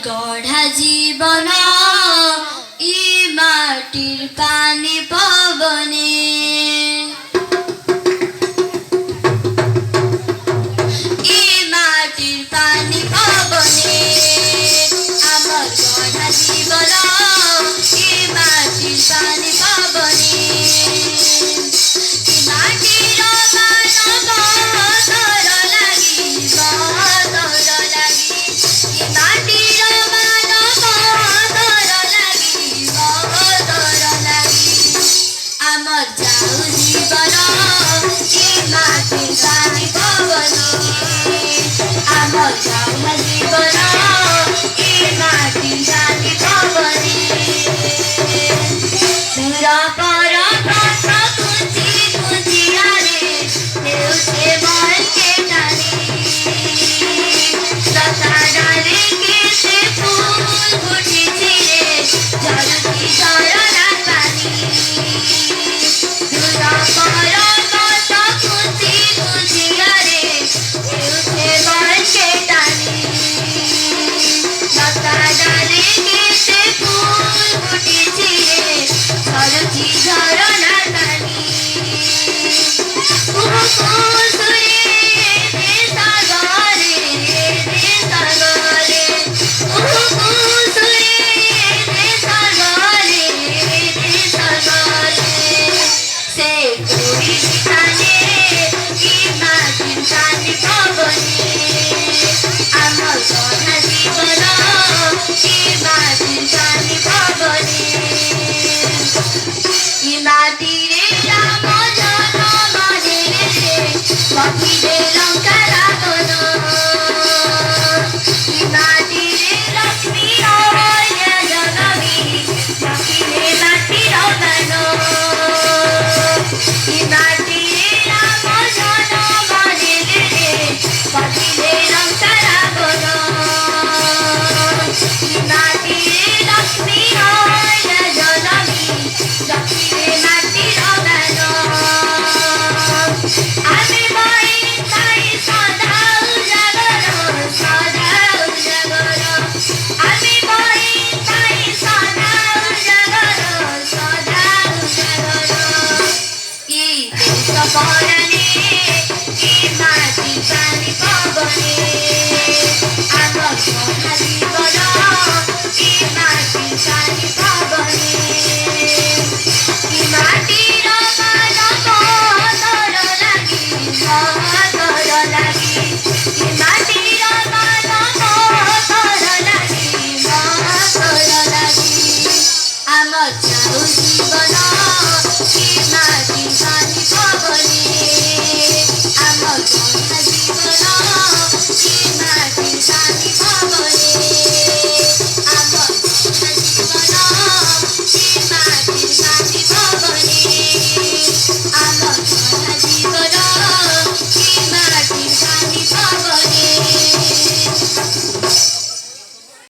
গড়া জীবন ই মাটির পানি পবনে ই মাটির পানি পবনে আমার গড়া জীবন ই মাটির পানি পবনে ই মাটির মানব তর লাগি তর লাগি ই মাটির মানব তর লাগি তর লাগি আমার যাও জীবন ই মাটির পানি পবনে আমার যাও জীবন ই মাটির পানি পবনে পর কথা কুচি কুচি আরে দেউছে মনকে টানে লতা ডালে কেটে ফুল ফুটেছে রে জলকি ঝরনা পানি পর কথা কুচি কুচি আরে দেউছে মনকে টানে লতা ডালে